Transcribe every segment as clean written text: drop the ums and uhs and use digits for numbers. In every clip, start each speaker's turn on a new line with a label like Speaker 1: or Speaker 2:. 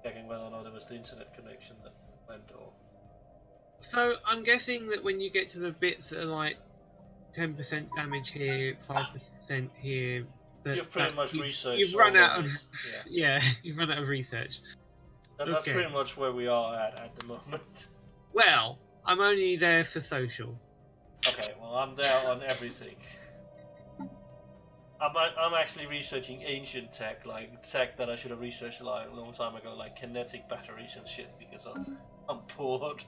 Speaker 1: checking whether or not it was the internet connection that went or.
Speaker 2: So I'm guessing that when you get to the bits that are like 10% damage here, 5% here,
Speaker 1: You've pretty much researched.
Speaker 2: You've run out of
Speaker 1: yeah.
Speaker 2: You've run out of research.
Speaker 1: That's pretty much where we are at the moment.
Speaker 2: Well, I'm only there for social.
Speaker 1: Okay, well I'm there on everything. I'm actually researching ancient tech, like tech that I should have researched like a long time ago, like kinetic batteries and shit, because I'm bored.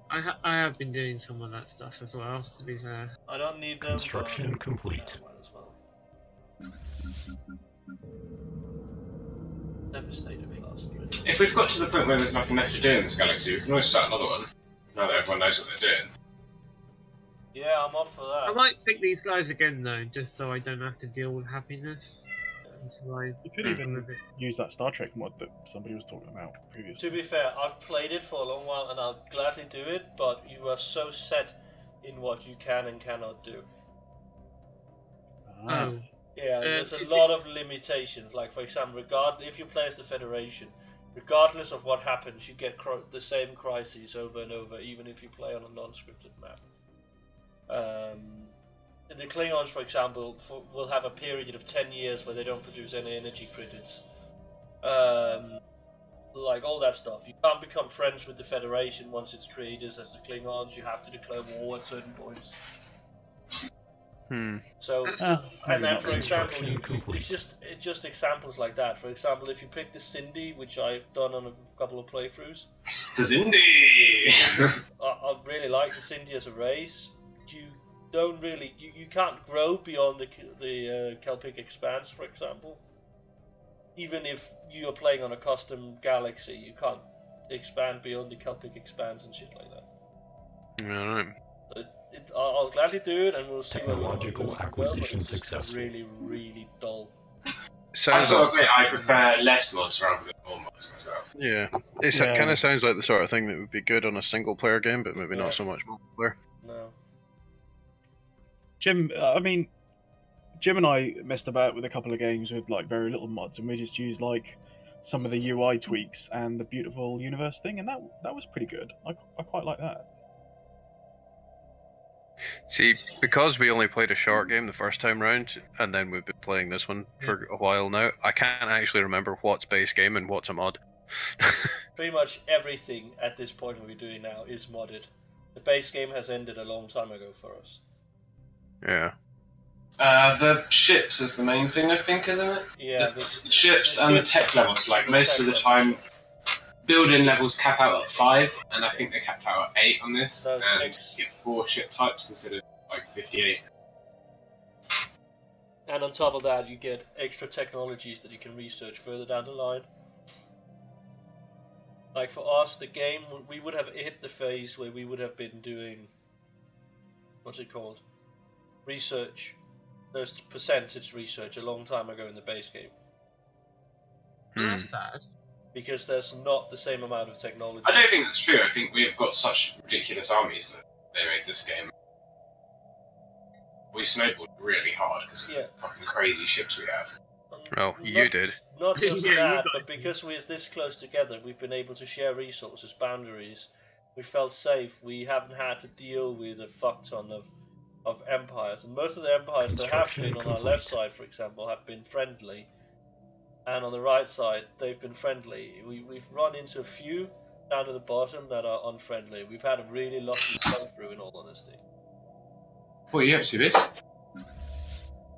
Speaker 2: I have been doing some of that stuff as well, to be fair.
Speaker 1: I don't need them.
Speaker 3: Construction complete.
Speaker 1: Might as well. Devastator class.
Speaker 4: If we've got to the point where there's nothing left to do in this galaxy, we can always start another one. Now that everyone knows what they're doing.
Speaker 1: Yeah, I'm up for that.
Speaker 2: I might pick these guys again though, just so I don't have to deal with happiness.
Speaker 5: You could even use that Star Trek mod that somebody was talking about previously.
Speaker 1: To be fair, I've played it for a long while and I'll gladly do it, but you are so set in what you can and cannot do.
Speaker 2: Oh.
Speaker 1: Yeah, there's a lot of limitations. Like, for example, if you play as the Federation, regardless of what happens, you get the same crises over and over, even if you play on a non-scripted map. The Klingons, for example, will have a period of 10 years where they don't produce any energy credits. Like all that stuff. You can't become friends with the Federation once it's created as the Klingons. You have to declare war at certain points. So, and then for example, it's just examples like that. For example, if you pick the Cindy, which I've done on a couple of playthroughs.
Speaker 4: The Cindy!
Speaker 1: I really like the Cindy as a race. You don't really, you can't grow beyond the Kelpic Expanse, for example. Even if you are playing on a custom galaxy, you can't expand beyond the Kelpic Expanse and shit like that.
Speaker 6: Alright.
Speaker 1: I'll gladly do it, and we'll see.
Speaker 3: Technological acquisition successful.
Speaker 1: Really, really dull.
Speaker 4: I've got to admit, I prefer less mods rather than more mods myself.
Speaker 6: Yeah, it kind of sounds like the sort of thing that would be good on a single-player game, but maybe not so much multiplayer.
Speaker 1: No.
Speaker 5: Jim and I messed about with a couple of games with like very little mods, and we just used like some of the UI tweaks and the beautiful universe thing, and that was pretty good. I quite like that.
Speaker 6: See, because we only played a short game the first time round, and then we've been playing this one for a while now, I can't actually remember what's base game and what's a mod.
Speaker 1: Pretty much everything at this point we're doing now is modded. The base game has ended a long time ago for us.
Speaker 6: Yeah.
Speaker 4: The ships is the main thing, I think, isn't it?
Speaker 1: Yeah.
Speaker 4: The ships and the tech levels, like most of the time, building levels cap out at 5, and I think they capped out at 8 on this, and you get 4 ship types instead of like 58.
Speaker 1: And on top of that, you get extra technologies that you can research further down the line. Like for us, the game, we would have hit the phase where we would have been doing, what's it called? Research. There's percentage research a long time ago in the base game.
Speaker 2: That's sad.
Speaker 1: Because there's not the same amount of technology.
Speaker 4: I don't think that's true. I think we've got such ridiculous armies that they made this game. We snowballed really hard because of the fucking crazy ships we have.
Speaker 6: Well, you did.
Speaker 1: Not just that, but because we're this close together, we've been able to share resources, boundaries. We felt safe. We haven't had to deal with a fuck ton of empires. And most of the empires that have been on our left side, for example, have been friendly. And on the right side, they've been friendly. We've run into a few down to the bottom that are unfriendly. We've had a really lucky come through, in all honesty.
Speaker 4: What are you up to, this?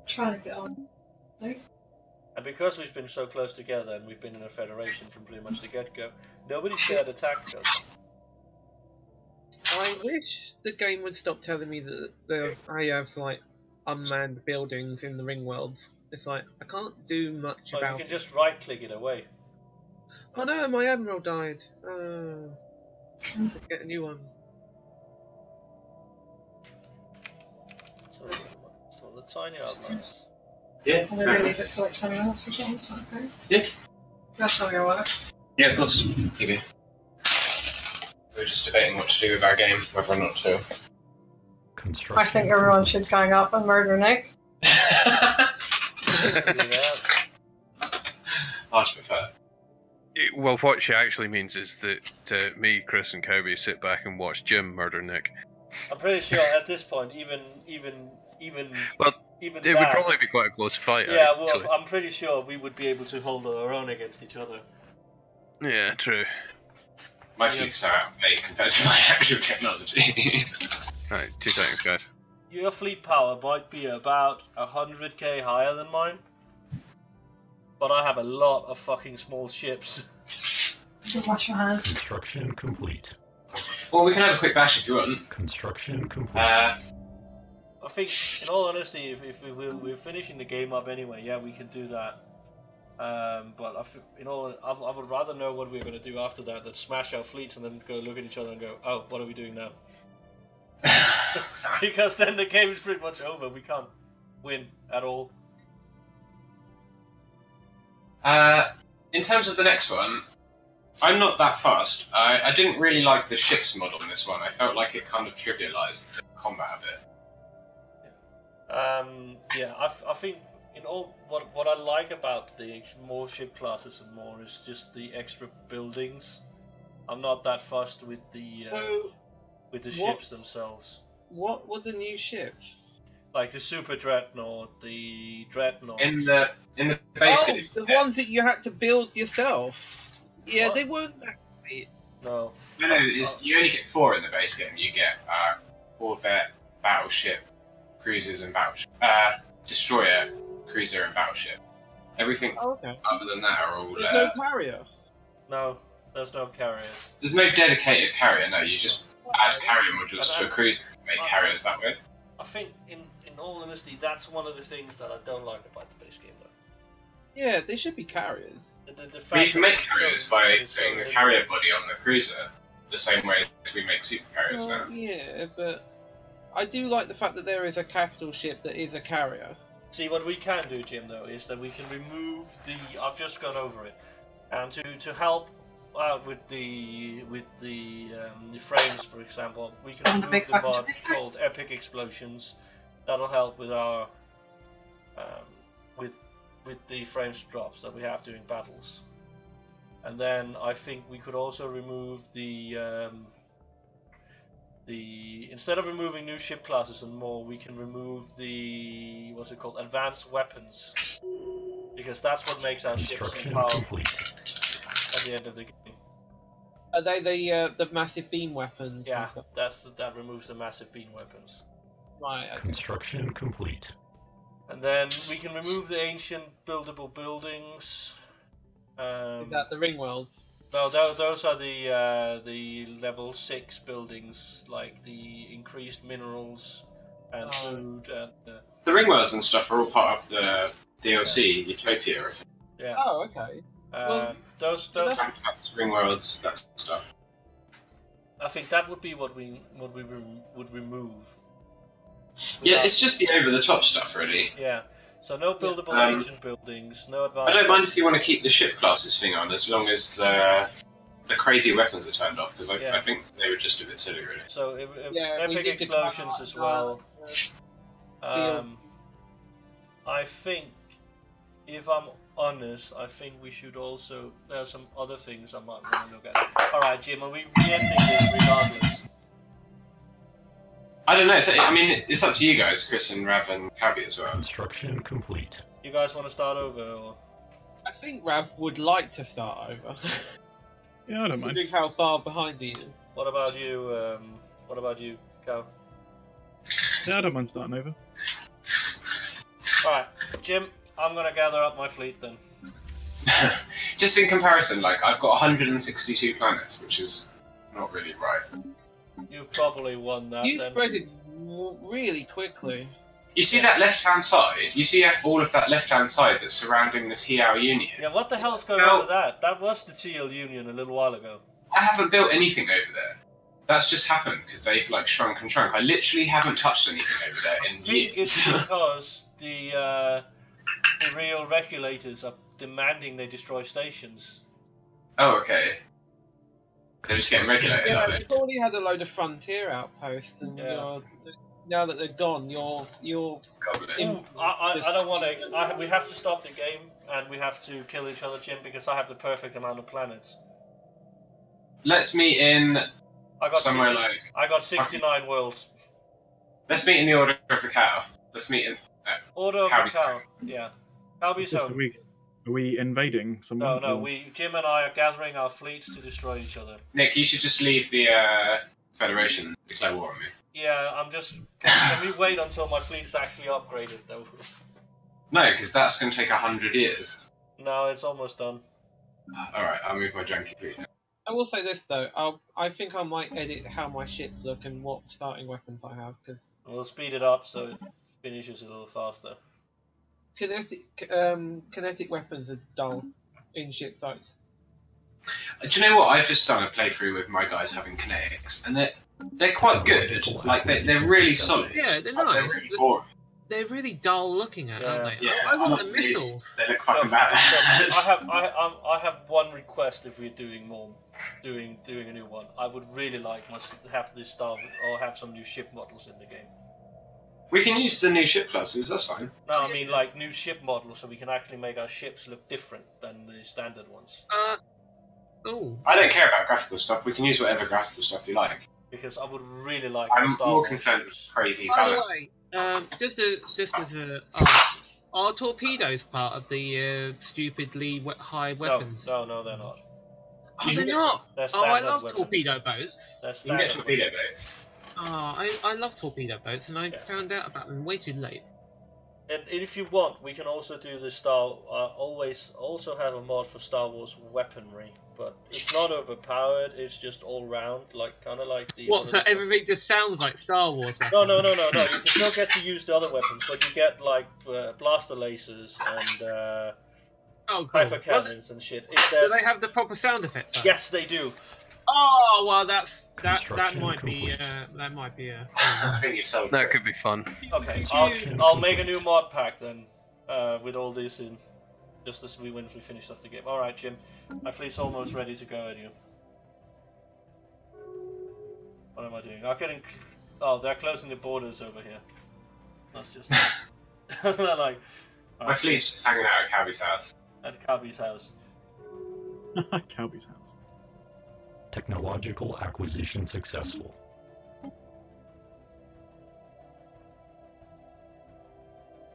Speaker 7: Trying to get on. No?
Speaker 1: And because we've been so close together and we've been in a federation from pretty much the get-go, nobody dared attack us.
Speaker 2: I wish the game would stop telling me that I have like unmanned buildings in the ring worlds. It's like I can't do much about it.
Speaker 1: You can just right-click it away.
Speaker 2: Oh no, my admiral died. Get a new one.
Speaker 1: So the tiny outlines.
Speaker 4: Yeah.
Speaker 7: Can we leave it for like 20 minutes or something? Okay.
Speaker 4: Yeah.
Speaker 7: That's how you want it.
Speaker 4: Yeah, of course. Okay. We're just debating what to do with our game, whether or not to.
Speaker 7: I think everyone should gang up and murder Nick.
Speaker 4: I'd prefer.
Speaker 6: Well, what she actually means is that me, Chris, and Kobe sit back and watch Jim murder Nick.
Speaker 1: I'm pretty sure at this point, even
Speaker 6: Well,
Speaker 1: even
Speaker 6: it would probably be quite a close fight.
Speaker 1: Yeah,
Speaker 6: actually.
Speaker 1: well, I'm pretty sure we would be able to hold our own against each other.
Speaker 6: Yeah, true.
Speaker 4: My fleet's so out of date compared to my actual technology.
Speaker 6: Right, 2 seconds, guys.
Speaker 1: Your fleet power might be about 100k higher than mine, but I have a lot of fucking small ships.
Speaker 7: Wash your hands.
Speaker 3: Construction complete.
Speaker 4: Well, we can have a quick bash if you want.
Speaker 3: Construction complete.
Speaker 1: I think, in all honesty, if we're finishing the game up anyway, yeah, we can do that. But I would rather know what we're going to do after that than smash our fleets and then go look at each other and go, oh, what are we doing now? Because then the game is pretty much over. We can't win at all.
Speaker 4: In terms of the next one, I'm not that fussed. I didn't really like the ship's mod on this one. I felt like it kind of trivialized the combat a bit.
Speaker 1: Yeah, I think in all what I like about the more ship classes and more is just the extra buildings. I'm not that fussed with the ships themselves.
Speaker 2: What were the new ships?
Speaker 1: Like the Super Dreadnought, the Dreadnought.
Speaker 4: In the base game.
Speaker 2: The ones that you had to build yourself. Yeah,
Speaker 1: What?
Speaker 2: they weren't that great.
Speaker 1: No.
Speaker 4: No, you only get 4 in the base game. You get Corvette, Battleship, Cruisers, and Battleship. Destroyer, Cruiser, and Battleship. Everything
Speaker 2: Okay.
Speaker 4: other than that are all.
Speaker 2: There's no carrier.
Speaker 1: No, there's no carriers.
Speaker 4: There's no dedicated carrier. No, you just add carrier modules to a cruiser and make carriers that way.
Speaker 1: I think, in all honesty, that's one of the things that I don't like about the base game, though.
Speaker 2: Yeah, they should be carriers.
Speaker 1: The fact
Speaker 4: But you can
Speaker 1: that
Speaker 4: make
Speaker 1: it's
Speaker 4: carriers
Speaker 1: so-
Speaker 4: by
Speaker 1: it's so
Speaker 4: putting the
Speaker 1: heavy.
Speaker 4: carrier body on the cruiser, the same way as we make super carriers now.
Speaker 2: Yeah, but I do like the fact that there is a capital ship that is a carrier.
Speaker 1: See, what we can do, Jim, though, is that we can remove the. I've just gone over it, and to help out with the frames, for example, we can remove the mod called Epic Explosions. That'll help with our with the frames drops that we have during battles. And then I think we could also remove the instead of removing new ship classes and more, we can remove the advanced weapons, because that's what makes our ships so
Speaker 3: Construction
Speaker 1: powerful
Speaker 3: complete.
Speaker 1: at the end of the game.
Speaker 2: Are they the massive beam weapons?
Speaker 1: Yeah,
Speaker 2: And stuff?
Speaker 1: that removes the massive beam weapons.
Speaker 2: Right. Okay.
Speaker 3: Construction complete.
Speaker 1: And then we can remove the ancient buildable buildings.
Speaker 2: Is that the ring worlds?
Speaker 1: No, those are the level 6 buildings, like the increased minerals and food and.
Speaker 4: The ringworlds and stuff are all part of the DLC, Utopia.
Speaker 1: Yeah.
Speaker 2: Oh, okay. Well,
Speaker 1: those.
Speaker 4: That's ringworlds, that stuff.
Speaker 1: I think that would be what we would remove.
Speaker 4: Yeah, it's just the over-the-top stuff, really.
Speaker 1: Yeah. So no buildable ancient buildings, no
Speaker 4: I
Speaker 1: advanced.
Speaker 4: don't mind if you want to keep the ship classes thing on, as long as the crazy weapons are turned off, because I think they were just a bit silly, really.
Speaker 1: So
Speaker 2: Yeah, we
Speaker 1: epic
Speaker 2: did the
Speaker 1: explosions
Speaker 2: cloud,
Speaker 1: as well.
Speaker 2: field.
Speaker 1: I think, if I'm honest, I think we should also. There are some other things I might want to look at. All right, Jim, are we ending this regardless?
Speaker 4: I don't know, it's up to you guys, Chris and Rav and Cabby as well.
Speaker 3: Construction complete.
Speaker 1: You guys want to start over, or?
Speaker 2: I think Rav would like to start over.
Speaker 5: Yeah, I don't mind.
Speaker 2: Considering how far behind he is.
Speaker 1: What about you? What about you, Cal?
Speaker 5: Yeah, I don't mind starting over.
Speaker 1: All right, Jim. I'm gonna gather up my fleet then.
Speaker 4: Just in comparison, like, I've got 162 planets, which is not really right.
Speaker 1: You've probably won that.
Speaker 2: You
Speaker 1: then.
Speaker 2: spread it really quickly.
Speaker 4: You see that left-hand side? You see all of that left-hand side that's surrounding the TL Union?
Speaker 1: Yeah, what the hell's going on with that? That was the TL Union a little while ago.
Speaker 4: I haven't built anything over there. That's just happened because they've, like, shrunk and shrunk. I literally haven't touched anything over there in
Speaker 1: I think
Speaker 4: years.
Speaker 1: it's because the real regulators are demanding they destroy stations.
Speaker 4: Oh, okay. They're just getting regulated,
Speaker 2: Yeah,
Speaker 4: are they?
Speaker 2: we've already had a load of frontier outposts, and
Speaker 1: Yeah.
Speaker 2: you're now that they're gone, you're
Speaker 1: Ooh, I don't want to. We have to stop the game, and we have to kill each other, Jim, because I have the perfect amount of planets.
Speaker 4: Let's meet in somewhere like.
Speaker 1: I got 69 worlds.
Speaker 4: Let's meet in the Order of the Cow. Let's meet in.
Speaker 1: Order of the Cow. Yeah. Calby's home.
Speaker 5: Are we invading someone?
Speaker 1: No. Jim and I are gathering our fleets to destroy each other.
Speaker 4: Nick, you should just leave the Federation and declare war on me.
Speaker 1: Yeah, I'm just. Can we wait until my fleet's actually upgraded, though?
Speaker 4: No, because that's going to take 100 years.
Speaker 1: No, it's almost done.
Speaker 4: Alright, I'll move my junkie fleet now.
Speaker 2: I will say this though, I think I might edit how my ships look and what starting weapons I have, because
Speaker 1: We'll speed it up so it finishes a little faster.
Speaker 2: kinetic weapons are dull in ship fights.
Speaker 4: Do you know what? I've just done a playthrough with my guys having kinetics, and they're quite good. Like they're really solid.
Speaker 2: Yeah, they're
Speaker 4: They're
Speaker 2: nice.
Speaker 4: really boring.
Speaker 2: They're really dull looking at, aren't they?
Speaker 4: Yeah,
Speaker 2: I want the missiles.
Speaker 4: They look fucking bad.
Speaker 1: I have one request if we're doing a new one. I would really like to have this Star or have some new ship models in the game.
Speaker 4: We can use the new ship classes. That's fine.
Speaker 1: No, I mean like new ship models, so we can actually make our ships look different than the standard ones.
Speaker 2: Oh.
Speaker 4: I don't care about graphical stuff. We can use whatever graphical stuff you like.
Speaker 1: Because I would really like.
Speaker 4: I'm
Speaker 1: Star
Speaker 4: more
Speaker 1: Wars
Speaker 4: concerned
Speaker 1: ships.
Speaker 4: with crazy
Speaker 2: By
Speaker 4: colours.
Speaker 2: the way, just as a, are torpedoes part of the stupidly high weapons?
Speaker 1: No, they're not.
Speaker 2: Oh, they're not.
Speaker 1: They're
Speaker 2: Oh, I
Speaker 1: standard
Speaker 2: love
Speaker 1: weapons.
Speaker 2: torpedo boats.
Speaker 1: They're
Speaker 4: You can get
Speaker 1: standard
Speaker 4: torpedo
Speaker 1: weapons.
Speaker 4: boats.
Speaker 2: Oh, I love torpedo boats, and I found out about them way too late.
Speaker 1: And if you want, we can also do the also have a mod for Star Wars weaponry, but it's not overpowered. It's just all round, kind of like the.
Speaker 2: What? So everything just sounds like Star Wars.
Speaker 1: No. You can still get to use the other weapons, but you get like blaster lasers and hyper cannons and shit.
Speaker 2: Do they have the proper sound effects?
Speaker 1: Yes, they do.
Speaker 2: Oh well, that
Speaker 3: Construction
Speaker 2: might be
Speaker 3: complete.
Speaker 2: that might be
Speaker 4: I think you've sold
Speaker 6: That
Speaker 4: it.
Speaker 6: could be fun.
Speaker 1: Okay, I'll make a new mod pack then, with all this in, just as we finish off the game. All right, Jim, my fleet's almost ready to go at you. What am I doing? They're closing the borders over here. That's just. They're like.
Speaker 4: My fleet's just hanging out at Calby's house.
Speaker 1: At Calby's house.
Speaker 5: Calby's house.
Speaker 3: Technological acquisition successful.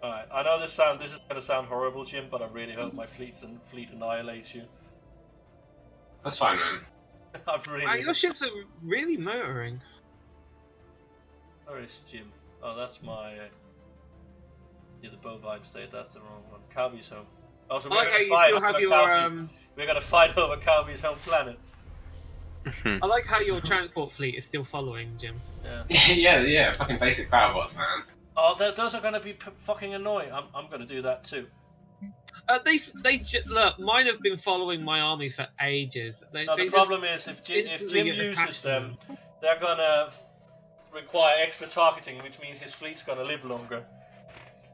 Speaker 1: Alright, I know this is going to sound horrible, Jim, but I really hope my fleet annihilates you.
Speaker 4: That's fine, man.
Speaker 2: Your ships are really motoring.
Speaker 1: Where is Jim? Oh, that's my. The bovine state. That's the wrong one. Calby's home. Oh, so we're gonna fight over Calby's home planet.
Speaker 2: I like how your transport fleet is still following, Jim.
Speaker 4: Yeah. Fucking basic power bots, man.
Speaker 1: Oh, those are gonna be fucking annoying. I'm gonna do that too.
Speaker 2: Look. Mine have been following my army for ages.
Speaker 1: The problem is if Jim uses them, they're gonna require extra targeting, which means his fleet's gonna live longer.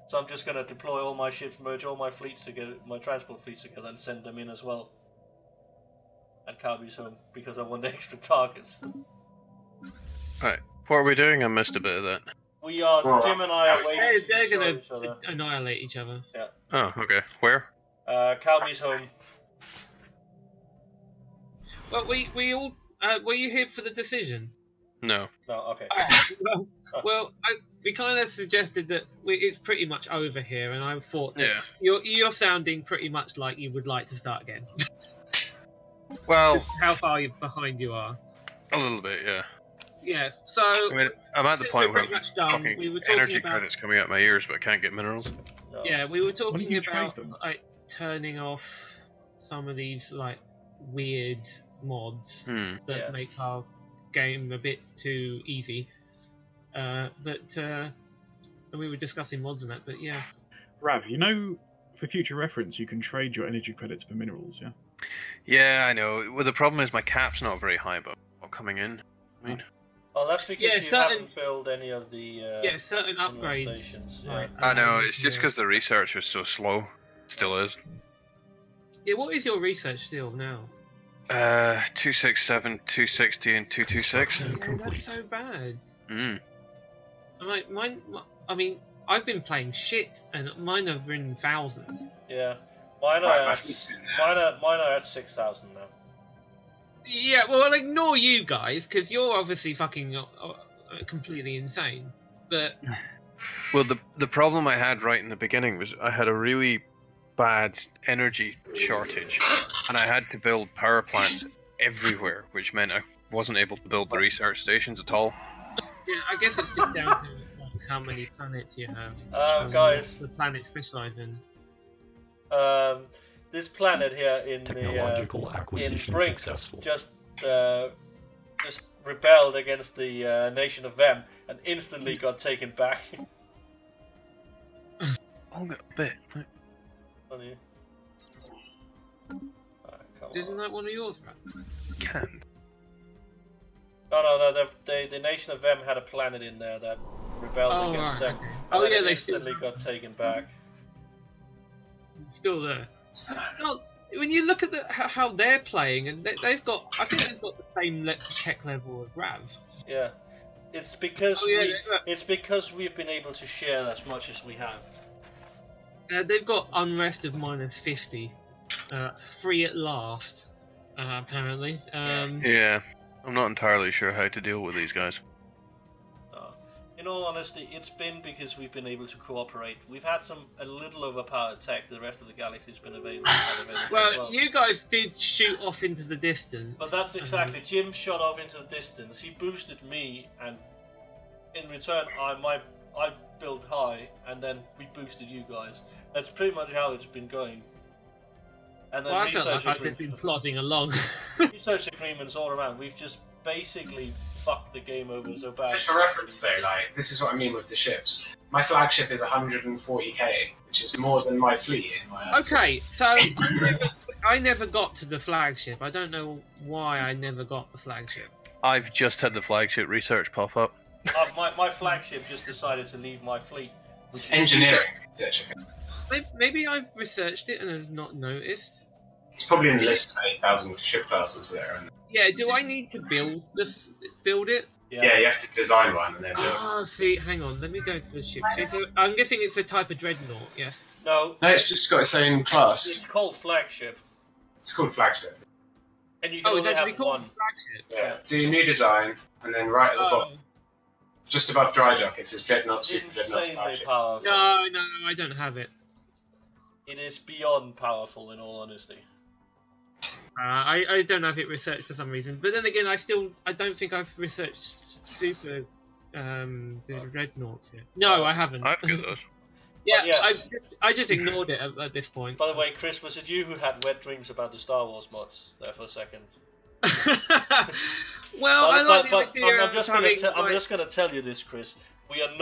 Speaker 1: So I'm just gonna deploy all my ships, merge all my fleets together, my transport fleets together, and send them in as well. At Calby's home, because I want the extra targets.
Speaker 6: Right, what are we doing? I missed a bit of that.
Speaker 1: We are. Jim and I are waiting to
Speaker 2: They're
Speaker 1: destroy
Speaker 2: gonna
Speaker 1: each other.
Speaker 2: annihilate each other.
Speaker 1: Yeah.
Speaker 6: Oh, okay. Where?
Speaker 1: Calby's home.
Speaker 2: Well, we all were you here for the decision?
Speaker 6: No.
Speaker 1: No. Okay.
Speaker 2: Well, we kind of suggested that it's pretty much over here, and I thought that
Speaker 6: Yeah.
Speaker 2: you're sounding pretty much like you would like to start again.
Speaker 6: Well,
Speaker 2: How far behind you are.
Speaker 6: a little bit, yeah.
Speaker 2: Yes. So
Speaker 6: I mean, I'm at the
Speaker 2: since
Speaker 6: point
Speaker 2: we're
Speaker 6: where
Speaker 2: pretty much done.
Speaker 6: fucking
Speaker 2: We were talking
Speaker 6: energy
Speaker 2: about
Speaker 6: credits coming out my ears, but I can't get minerals.
Speaker 1: No.
Speaker 2: yeah, we were
Speaker 5: Why don't
Speaker 2: talking
Speaker 5: you trade
Speaker 2: about
Speaker 5: them?
Speaker 2: like turning off some of these like weird mods that make our game a bit too easy. And we were discussing mods and that, but yeah.
Speaker 5: Rav, for future reference, you can trade your energy credits for minerals, yeah?
Speaker 6: Yeah, I know. Well, the problem is my cap's not very high, but coming in. I mean,
Speaker 1: Oh, that's because you haven't built any of the
Speaker 2: certain upgrades.
Speaker 1: stations.
Speaker 2: Like,
Speaker 6: I know, it's just because the research was so slow. Still is.
Speaker 2: Yeah, what is your research still now?
Speaker 6: 267, 260, and 226.
Speaker 2: Yeah, that's so bad. I mean, I've been playing shit, and mine are in thousands.
Speaker 1: Yeah, mine are at 6,000 now.
Speaker 2: Yeah, well, I'll ignore you guys because you're obviously fucking completely insane. But
Speaker 6: well, the problem I had right in the beginning was I had a really bad energy shortage, and I had to build power plants everywhere, which meant I wasn't able to build the research stations at all.
Speaker 2: Yeah, I guess it's just down to how many planets you have.
Speaker 1: Guys,
Speaker 2: the planets specialize in.
Speaker 1: This planet here in
Speaker 3: technological acquisition
Speaker 1: Brink
Speaker 3: successful.
Speaker 1: just rebelled against the nation of Vem and instantly got taken back.
Speaker 6: Oh, a bit.
Speaker 1: Funny.
Speaker 2: Isn't that one of yours, man?
Speaker 6: Can't.
Speaker 1: No. The nation of Vem had a planet in there that rebelled against them.
Speaker 2: Okay.
Speaker 1: And
Speaker 2: Yeah, they
Speaker 1: instantly got taken back.
Speaker 2: Still there. No, when you look at how they're playing, and I think they've got the same tech level as Rav.
Speaker 1: Yeah, it's because we've been able to share as much as we have.
Speaker 2: They've got unrest of -50, free at last, apparently.
Speaker 6: Yeah, I'm not entirely sure how to deal with these guys.
Speaker 1: In all honesty, it's been because we've been able to cooperate. We've had a little overpowered tech. The rest of the galaxy's been available.
Speaker 2: Well, you guys did shoot off into the distance.
Speaker 1: But that's exactly. Jim shot off into the distance. He boosted me, and in return, I built high, and then we boosted you guys. That's pretty much how it's been going. And then
Speaker 2: I felt like I've just been plodding along.
Speaker 1: Research agreements all around. We've just basically fucked the game over so bad.
Speaker 4: Just for reference though, like, this is what I mean with the ships. My flagship is 140k, which is more than my fleet in my
Speaker 2: Okay, so I never got to the flagship. I don't know why I never got the flagship.
Speaker 6: I've just had the flagship research pop up.
Speaker 1: My flagship just decided to leave my fleet.
Speaker 4: It's engineering research.
Speaker 2: Maybe I've researched it and have not noticed.
Speaker 4: It's probably in the list of 8,000 ship classes there. And
Speaker 2: yeah, do I need to build it?
Speaker 4: Yeah, you have to design one and then build it.
Speaker 2: Oh, see, hang on, let me go to the ship. I'm guessing it's a type of dreadnought, yes?
Speaker 1: No,
Speaker 4: it's just got its own class.
Speaker 1: It's called flagship.
Speaker 4: It's called flagship.
Speaker 1: And you can
Speaker 2: it's
Speaker 1: only
Speaker 2: actually
Speaker 1: have
Speaker 2: called
Speaker 1: one.
Speaker 2: flagship.
Speaker 4: Yeah, do new design, and then right at the bottom, just above dry dock, it says Dreadnought, Super Dreadnought,
Speaker 1: Insanely
Speaker 4: flagship.
Speaker 1: powerful.
Speaker 2: No, I don't have it.
Speaker 1: It is beyond powerful, in all honesty.
Speaker 2: I don't have it researched for some reason, but then again, I don't think I've researched Super the Dreadnoughts yet. No, I haven't.
Speaker 6: I've got those.
Speaker 2: Yeah, I just ignored it at this point.
Speaker 1: By the way, Chris, was it you who had wet dreams about the Star Wars mods there for a second?
Speaker 2: Well, I like the idea
Speaker 1: I'm just going to tell you this, Chris. I'm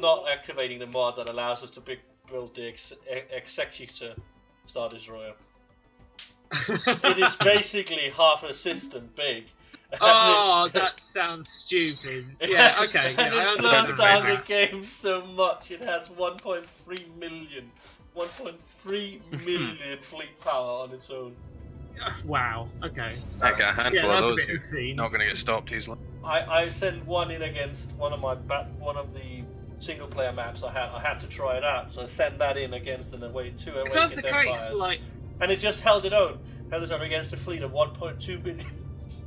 Speaker 1: not activating the mod that allows us to build the Executor Star Destroyer. It is basically half a system big.
Speaker 2: Oh, that sounds stupid. Yeah, okay. Yeah,
Speaker 1: it slows down the game so much. It has 1.3 million fleet power on its own.
Speaker 2: Wow. Okay.
Speaker 6: Like a handful of those,
Speaker 2: you're
Speaker 6: not going to get stopped easily.
Speaker 1: I sent one in against one of the single player maps I had to try it out. So I sent that in against two Awakened Empires. And it just held its own against a fleet of 1.2 billion.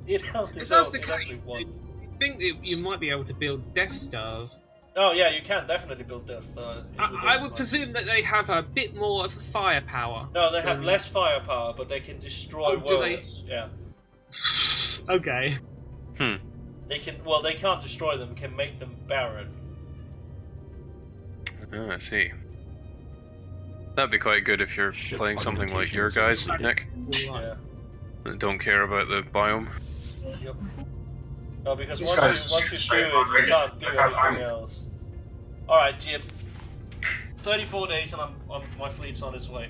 Speaker 1: It held its own. It actually won.
Speaker 2: I think that you might be able to build Death Stars.
Speaker 1: Oh yeah, you can definitely build Death Stars.
Speaker 2: I would presume that they have a bit more of firepower.
Speaker 1: No, they have less firepower, but they can destroy worlds. Yeah.
Speaker 2: Okay.
Speaker 1: They can't destroy them. Can make them barren.
Speaker 6: Oh, I see. That'd be quite good if you're playing something like your guys, Nick.
Speaker 1: Yeah.
Speaker 6: That don't care about the biome.
Speaker 1: Yep. No, because once you do it, you can't do anything else. Alright, Jim. 34 days and my fleet's on its way.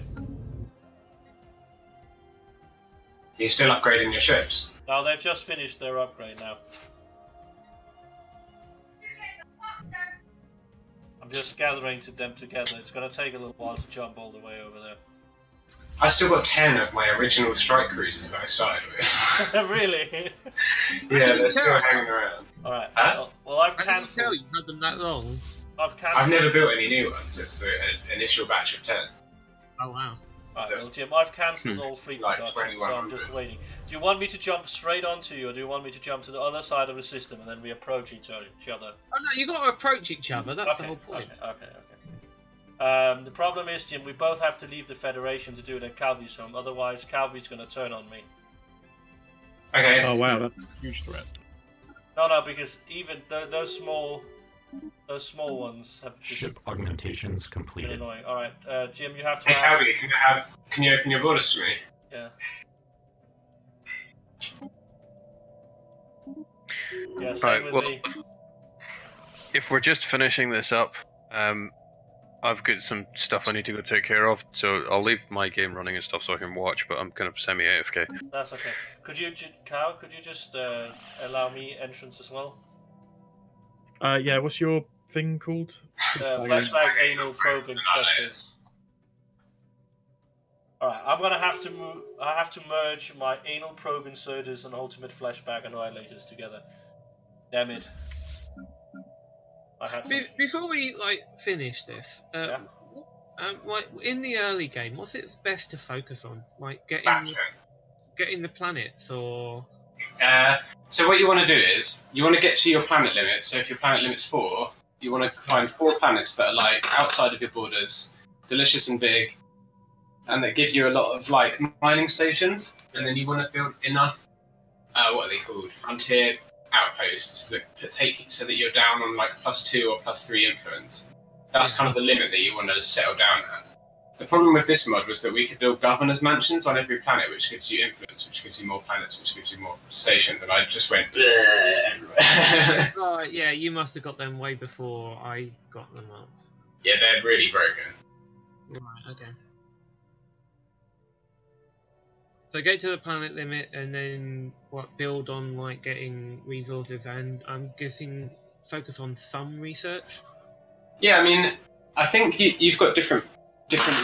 Speaker 4: You're still upgrading your ships?
Speaker 1: No, they've just finished their upgrade now. I'm just gathering them together. It's going to take a little while to jump all the way over there.
Speaker 4: I still got 10 of my original strike cruisers that I started with.
Speaker 1: Really?
Speaker 4: Yeah, they're still hanging around.
Speaker 1: Alright.
Speaker 4: Huh?
Speaker 1: Well, I've
Speaker 2: I didn't
Speaker 1: cancelled.
Speaker 2: tell you had them that long.
Speaker 4: I've never built any new ones since the initial batch of 10.
Speaker 2: Oh wow.
Speaker 1: Alright, well, Jim, I've cancelled all fleet
Speaker 4: Like
Speaker 1: production, so I'm just waiting. Do you want me to jump straight onto you, or do you want me to jump to the other side of the system and then we approach each other?
Speaker 2: Oh no, you got to approach each other. That's the whole point.
Speaker 1: Okay. The problem is, Jim, we both have to leave the Federation to do it at Calby's home. Otherwise, Calby's going to turn on me.
Speaker 4: Okay.
Speaker 5: Oh wow, that's a huge threat.
Speaker 1: No, because even those small ones have just
Speaker 3: Ship augmentations
Speaker 1: been
Speaker 3: completed.
Speaker 1: annoying. All right, Jim, you have to.
Speaker 4: Hey, Calby, can you open your borders to me?
Speaker 1: Yeah. Yeah. Same with me.
Speaker 6: If we're just finishing this up, I've got some stuff I need to go take care of, so I'll leave my game running and stuff so I can watch, but I'm kind of semi-AFK.
Speaker 1: That's okay. Could you, Cal, could you just allow me entrance as well?
Speaker 5: Yeah, what's your thing called?
Speaker 1: Flashback anal probe inspectors. Alright, I'm gonna have to move. I have to merge my anal probe inserters and ultimate flashback annihilators together. Damn it.
Speaker 2: Before we finish this, like in the early game, what's it best to focus on? Like getting the planets, or?
Speaker 4: So what you want to do is you want to get to your planet limit. So if your planet limit's 4, you want to find 4 planets that are like outside of your borders, delicious and big, and that give you a lot of like mining stations. And then you want to build enough. What are they called? Frontier outposts that take so that you're down on like +2 or +3 influence. That's kind of the limit that you want to settle down at. The problem with this mod was that we could build governor's mansions on every planet, which gives you influence, which gives you more planets, which gives you more stations, and I just went everywhere.
Speaker 2: Right, yeah, you must have got them way before I got them up.
Speaker 4: Yeah, they're really broken.
Speaker 2: Right, okay. So get to the planet limit and then build on like getting resources, and I'm guessing focus on some research. Yeah,
Speaker 4: I mean, I think you've got different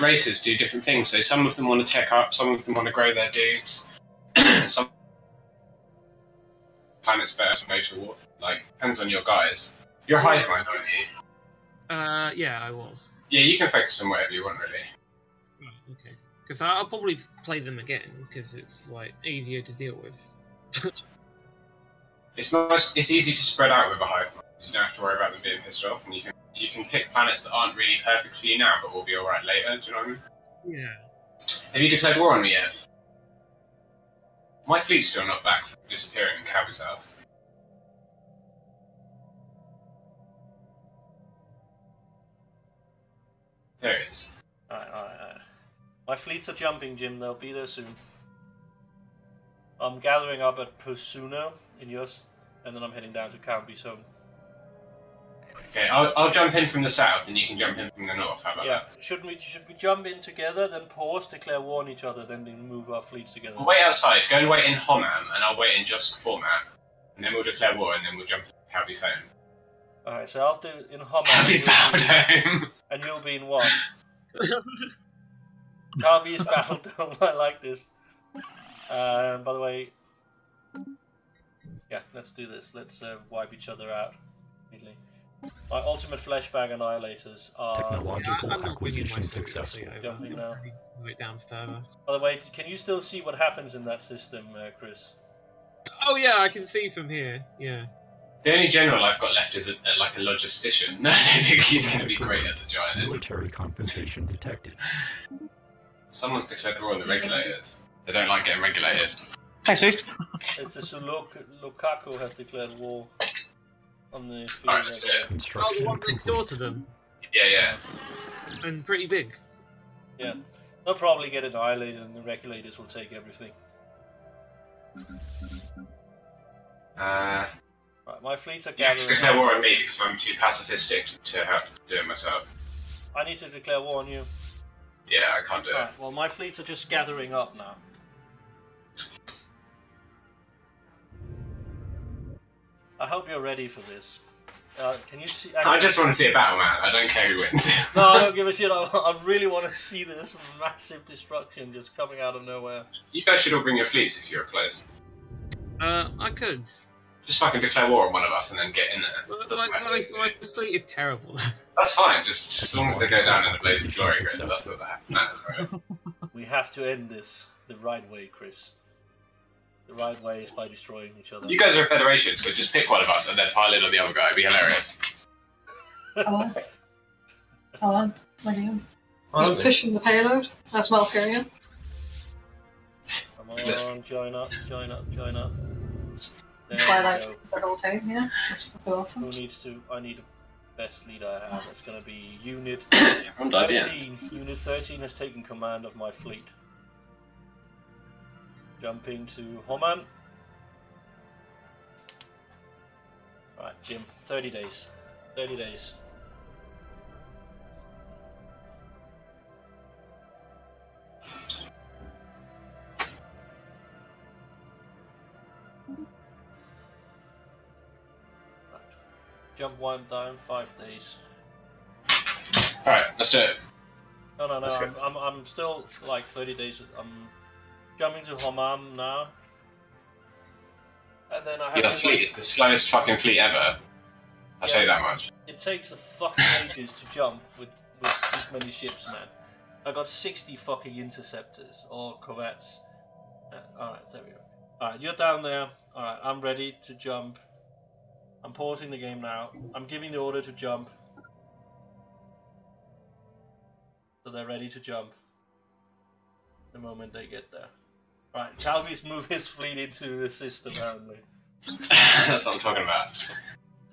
Speaker 4: races do different things. So some of them want to tech up, some of them want to grow their dudes. Some planets better to go to war. Like depends on your guys. You're a hive mind, aren't you?
Speaker 2: Yeah, I was.
Speaker 4: Yeah, you can focus on whatever you want, really.
Speaker 2: Right, okay. Because I'll probably play them again because it's like easier to deal with.
Speaker 4: It's nice. It's easy to spread out with a hive mind. You don't have to worry about them being pissed off, and you can pick planets that aren't really perfect for you now, but will be all right later. Do you know what I mean?
Speaker 2: Yeah.
Speaker 4: Have you declared war on me yet? My fleet's still not back from disappearing in Calby's house. There it is.
Speaker 1: Alright. My fleets are jumping, Jim. They'll be there soon. I'm gathering up at Posuno in yours, and then I'm heading down to Calby's home.
Speaker 4: Okay, I'll jump in from the south, and you can jump in from the north. How about that?
Speaker 1: Should we jump in together, then pause, declare war on each other, then move our fleets together?
Speaker 4: We'll wait outside. Go and wait in Homam, and I'll wait in just format, and then we'll declare war, and then we'll jump in Calby's home.
Speaker 1: Alright, so I'll do in Homam.
Speaker 4: Calby's home.
Speaker 1: And you'll be in what? Calby's battle dome. I like this. By the way, yeah, let's do this. Let's wipe each other out immediately. My ultimate flashback annihilators are
Speaker 3: technological acquisition successful.
Speaker 1: Jumping now.
Speaker 2: Wait down further.
Speaker 1: By the way, can you still see what happens in that system, Chris?
Speaker 2: Oh yeah, I can see from here. Yeah.
Speaker 4: The only general I've got left is like a logistician. No, I don't think he's going to be great at the giant.
Speaker 3: Military compensation detected.
Speaker 4: Someone's declared war on the regulators. They don't like getting regulated. Thanks, Beast.
Speaker 1: It's this Lukaku has declared war on the field.
Speaker 4: Alright, let's do it.
Speaker 2: Oh, the one next door to them.
Speaker 4: Yeah.
Speaker 2: And pretty big.
Speaker 1: Yeah. They'll probably get annihilated and the regulators will take everything. Right, my fleets are gathering.
Speaker 4: You have to declare war on me because I'm too pacifistic to have to do it myself.
Speaker 1: I need to declare war on you.
Speaker 4: Yeah, I can't do it.
Speaker 1: Well, my fleets are just gathering up now. I hope you're ready for this. Can you see?
Speaker 4: I just want to see a battle, man. I don't care who wins.
Speaker 1: No, I don't give a shit. I really want to see this massive destruction just coming out of nowhere.
Speaker 4: You guys should all bring your fleets if you're close.
Speaker 2: I could.
Speaker 4: Just fucking declare war on one of us and then get in there.
Speaker 2: My fleet is terrible.
Speaker 4: That's fine, just as long as they go down in a blaze of glory, Chris. That's what matters, right?
Speaker 1: We have to end this the right way, Chris. The right way is by destroying each other.
Speaker 4: You guys are a federation, so just pick one of us and then pile in on the other guy. It'd be hilarious.
Speaker 7: Come on. He's pushing the payload. That's Valkyria.
Speaker 1: Come on, join up. There
Speaker 7: Twilight,
Speaker 1: we
Speaker 7: the whole team, yeah. That's awesome.
Speaker 1: Who needs to? I need the best leader I have. It's going to be Unit
Speaker 4: I'm dead, yeah.
Speaker 1: 13. Unit 13 has taken command of my fleet. Jumping to Homan. Right, Jim. 30 days. 30 days. Jump one down, 5 days.
Speaker 4: Alright, let's do it.
Speaker 1: No, I'm still like 30 days. I'm jumping to Homam now. And then I have
Speaker 4: Your fleet is the slowest fucking fleet ever. I'll tell you that much.
Speaker 1: It takes a fucking ages to jump with this many ships, man. I got 60 fucking interceptors or corvettes. Alright, there we go. Alright, you're down there. Alright, I'm ready to jump. I'm pausing the game now. I'm giving the order to jump. So they're ready to jump the moment they get there. Right, Talby's move his fleet into the system, apparently.
Speaker 4: That's what I'm talking about.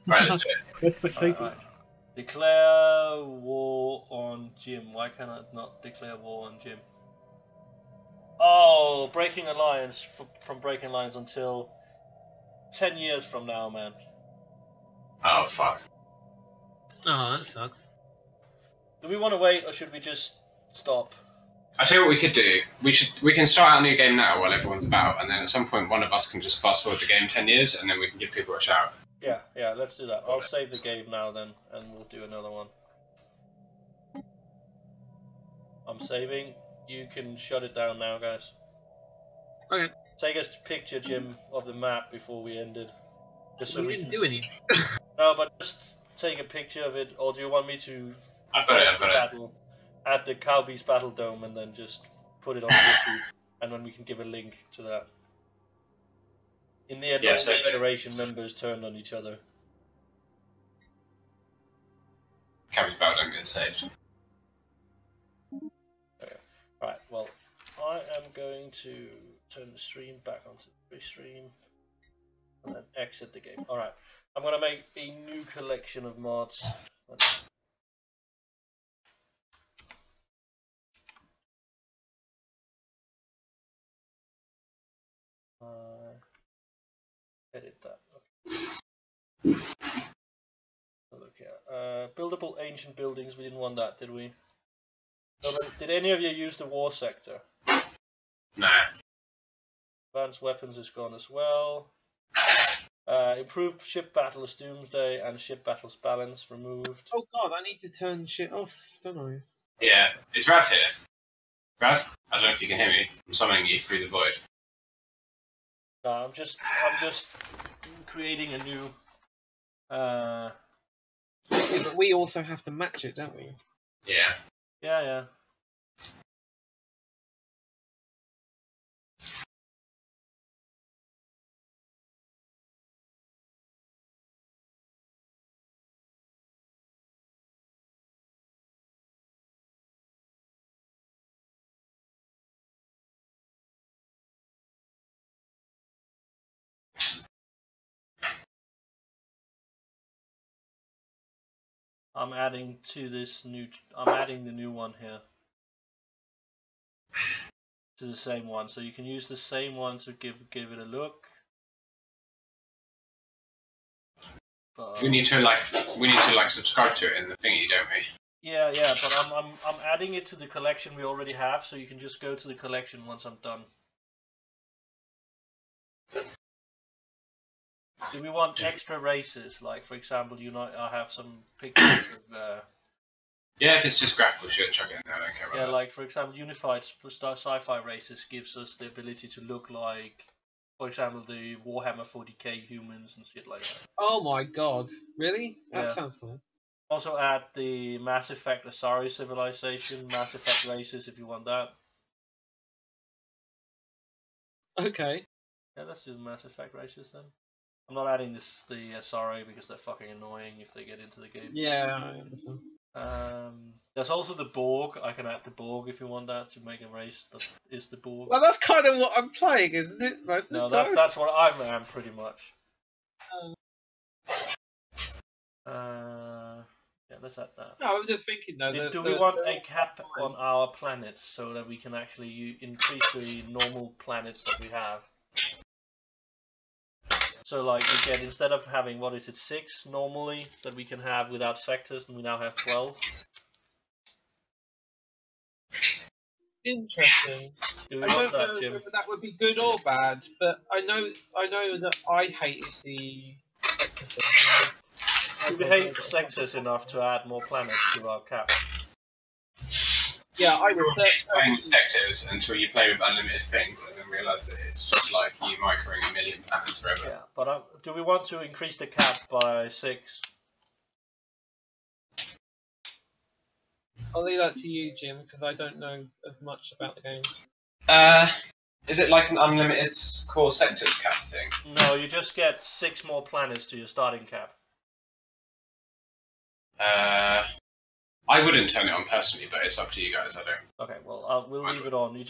Speaker 4: Right, let's do it.
Speaker 5: We're spectators.
Speaker 1: Right. Declare war on Jim. Why can I not declare war on Jim? Oh, breaking alliance from breaking alliance until 10 years from now, man.
Speaker 4: Oh, fuck.
Speaker 2: Oh, that sucks.
Speaker 1: Do we want to wait, or should we just stop?
Speaker 4: I tell you what we could do. We can start out a new game now while everyone's about, and then at some point one of us can just fast forward the game 10 years, and then we can give people a shout.
Speaker 1: Yeah, let's do that. I'll save the game now then, and we'll do another one. I'm saving. You can shut it down now, guys.
Speaker 2: Okay.
Speaker 1: Take a picture, Jim, of the map before we ended. Just so
Speaker 2: We
Speaker 1: we
Speaker 2: didn't
Speaker 1: can
Speaker 2: do anything.
Speaker 1: No, but just take a picture of it, or do you want me to?
Speaker 4: I've got it.
Speaker 1: Add the Cowbeast Battle Dome and then just put it on YouTube, and then we can give a link to that. In the end, all the Federation members turned on each other.
Speaker 4: Cabbage Battle don't get saved.
Speaker 1: Okay. Right, well, I am going to turn the stream back onto the stream and then exit the game. Alright, I'm going to make a new collection of mods. Edit that. Okay. Look here. Buildable ancient buildings. We didn't want that, did we? No, did any of you use the war sector?
Speaker 4: Nah.
Speaker 1: Advanced weapons is gone as well. Improved ship battles Doomsday and ship battles balance removed.
Speaker 2: Oh god, I need to turn shit off, don't I?
Speaker 4: Yeah, is Rav here? Rav? I don't know if you can hear me. I'm summoning you through the void.
Speaker 1: No, I'm just creating a new.
Speaker 2: Yeah, but we also have to match it, don't we?
Speaker 4: Yeah.
Speaker 1: Yeah. I'm adding to this new. I'm adding the new one here to the same one, so you can use the same one to give it a look. But,
Speaker 4: we need to subscribe to it in the thingy, don't we?
Speaker 1: Yeah, but I'm adding it to the collection we already have, so you can just go to the collection once I'm done. Do we want extra races? Like, for example, I have some pictures of.
Speaker 4: Yeah, if it's just graphical shit, chuck it in there. I don't care about that.
Speaker 1: Yeah, like for example, unified sci-fi races gives us the ability to look like, for example, the Warhammer 40k humans and shit like that.
Speaker 2: Oh my god, really? That
Speaker 1: Yeah.
Speaker 2: sounds cool.
Speaker 1: Also add the Mass Effect Asari civilization, Mass Effect races if you want that.
Speaker 2: Okay.
Speaker 1: Yeah, let's do the Mass Effect races then. I'm not adding the Asari because they're fucking annoying if they get into the game.
Speaker 2: Yeah, I understand.
Speaker 1: There's also the Borg. I can add the Borg if you want that to make a race that is the Borg.
Speaker 2: Well, that's kind of what I'm playing, isn't it? Most of the time.
Speaker 1: That's what I am pretty much. Yeah, let's add that.
Speaker 2: No, I was just thinking though.
Speaker 1: Do we want a cap on our planets so that we can actually increase the normal planets that we have? So like we get, instead of having, 6 normally that we can have without sectors, and we now have 12.
Speaker 2: Interesting.
Speaker 1: Do we
Speaker 2: I
Speaker 1: want
Speaker 2: don't
Speaker 1: that,
Speaker 2: know
Speaker 1: Jim?
Speaker 2: whether that would be good or bad, but I know that I hated the sectors.
Speaker 1: Do we hate sectors enough to add more planets to our cap?
Speaker 2: Yeah, I researched
Speaker 4: playing sectors until you play with unlimited things and then realise that it's just like you microing a million planets forever.
Speaker 1: Yeah, but do we want to increase the cap by 6?
Speaker 2: I'll leave that to you, Jim, because I don't know as much about the game.
Speaker 4: Is it like an unlimited core sectors cap thing?
Speaker 1: No, you just get 6 more planets to your starting cap.
Speaker 4: I wouldn't turn it on personally, but it's up to you guys. I don't.
Speaker 1: Okay, well, we'll leave it on.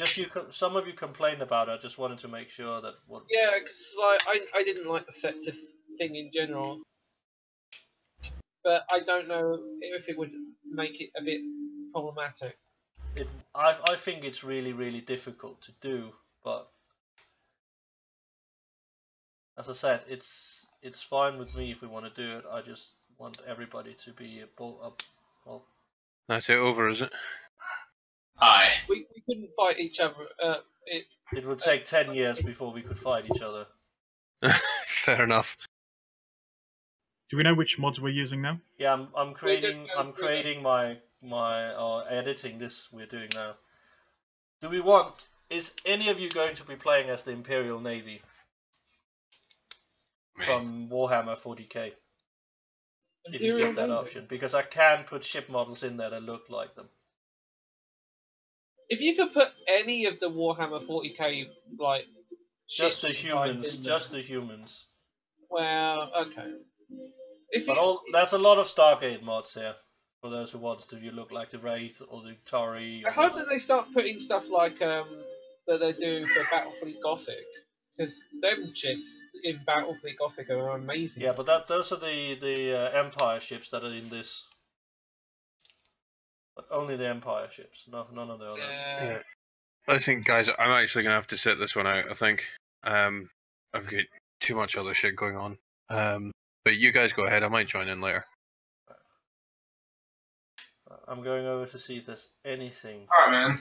Speaker 1: Some of you complained about it. I just wanted to make sure that.
Speaker 2: Yeah, because like I didn't like the sector thing in general, but I don't know if it would make it a bit problematic.
Speaker 1: I think it's really, really difficult to do, but as I said, it's fine with me if we want to do it. I just want everybody to be well.
Speaker 6: That's it over, is it?
Speaker 4: Aye.
Speaker 2: We couldn't fight each other.
Speaker 1: It would take 10 years before we could fight each other.
Speaker 6: Fair enough.
Speaker 5: Do we know which mods we're using now?
Speaker 1: Yeah, I'm creating my editing this we're doing now. Is any of you going to be playing as the Imperial Navy from Warhammer 40k? If you get that option, because I can put ship models in there that look like them.
Speaker 2: If you could put any of the Warhammer 40k like
Speaker 1: just the humans.
Speaker 2: Well, okay. There's
Speaker 1: a lot of Stargate mods here for those who want to look like the Wraith or the Tory.
Speaker 2: I hope that they start putting stuff like that they do for Battlefleet Gothic, because them ships in Battlefleet Gothic are amazing.
Speaker 1: Yeah, but those are the Empire ships that are in this. But only the Empire ships, none of the others.
Speaker 6: Yeah. I think, guys, I'm actually gonna have to sit this one out. I think I've got too much other shit going on. But you guys go ahead. I might join in later.
Speaker 1: I'm going over to see if there's anything.
Speaker 4: Alright, man.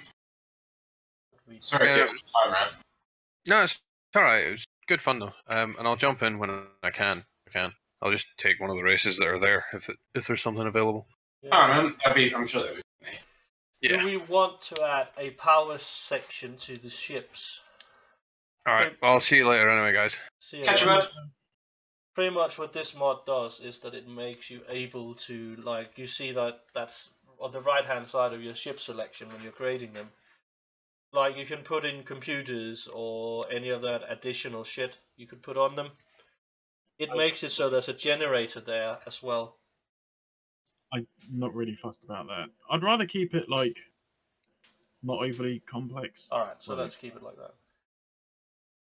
Speaker 4: Sorry if you're tired, Rav.
Speaker 6: No, it's alright. It was good fun though. And I'll jump in when I can. I'll just take one of the races that are there if there's something available.
Speaker 1: Yeah.
Speaker 4: Alright, man. I'm sure that would be.
Speaker 1: Yeah. Do we want to add a power section to the ships?
Speaker 6: Alright, well, I'll see you later anyway, guys.
Speaker 4: Catch you, man.
Speaker 1: Pretty much what this mod does is that it makes you able to, like, you see that's on the right hand side of your ship selection when you're creating them. Like, you can put in computers or any of that additional shit you could put on them. It makes it so there's a generator there as well.
Speaker 5: I'm not really fussed about that. I'd rather keep it, like, not overly complex.
Speaker 1: Alright, so let's keep it like that.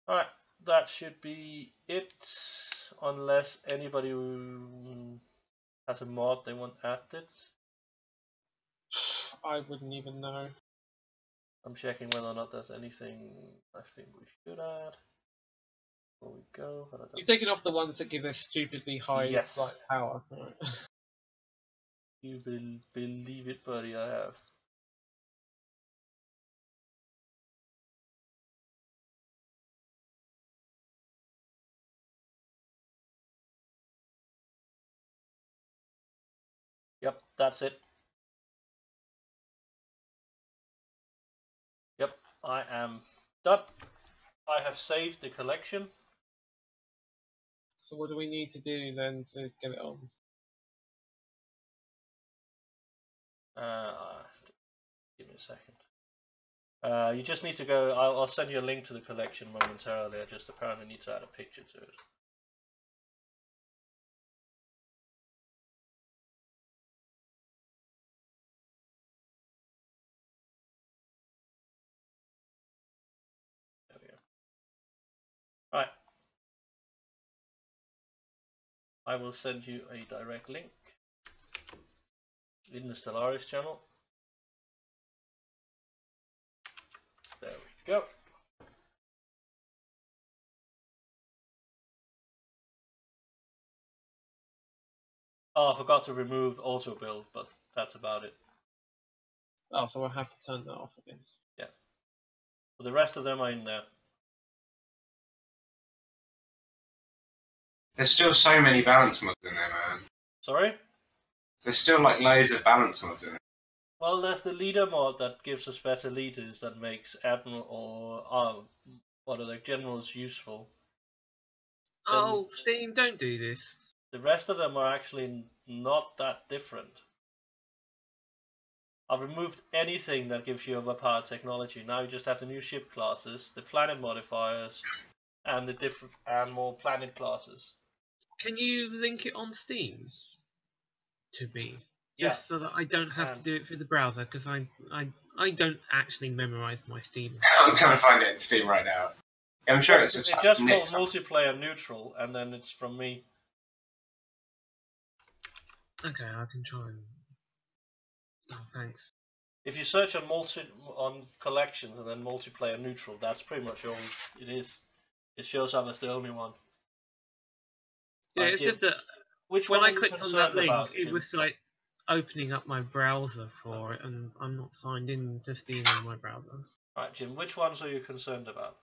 Speaker 1: Alright, that should be it. Unless anybody has a mod they want added.
Speaker 2: I wouldn't even know.
Speaker 1: I'm checking whether or not there's anything I think we should add. Before we go.
Speaker 2: You've taken off the ones that give us stupidly high power. Right.
Speaker 1: You believe it, buddy, I have. Yep, that's it. Yep, I am done. I have saved the collection.
Speaker 2: So what do we need to do then to get it on?
Speaker 1: Give me a second. You just need to go. I'll send you a link to the collection momentarily. I just apparently need to add a picture to it. There we go. Right. I will send you a direct link in the Stellaris channel. There we go. Oh, I forgot to remove auto build, but that's about it.
Speaker 2: Oh, so I have to turn that off again.
Speaker 1: Yeah. But the rest of them are in there.
Speaker 4: There's still so many balance mods in there, man.
Speaker 1: Sorry?
Speaker 4: There's still like loads of balance mods in it.
Speaker 1: Well, there's the leader mod that gives us better leaders, that makes Admiral or what are the generals useful.
Speaker 2: Oh, Steam, don't do this.
Speaker 1: The rest of them are actually not that different. I've removed anything that gives you overpowered technology. Now you just have the new ship classes, the planet modifiers, and the different and more planet classes.
Speaker 2: Can you link it on Steam to me? Just so that I don't have to do it through the browser, because I don't actually memorize my Steam.
Speaker 4: I'm trying to find it in Steam right now. I'm sure it's
Speaker 1: just called multiplayer neutral, and then it's from me.
Speaker 2: Okay, I can try and. Oh, thanks.
Speaker 1: If you search on collections and then multiplayer neutral, that's pretty much all it is. It shows up as the only one.
Speaker 2: Yeah, it's just that when I clicked on that link, it was like opening up my browser for it, and I'm not signed in to Steam on my browser.
Speaker 1: Right, Jim, which ones are you concerned about?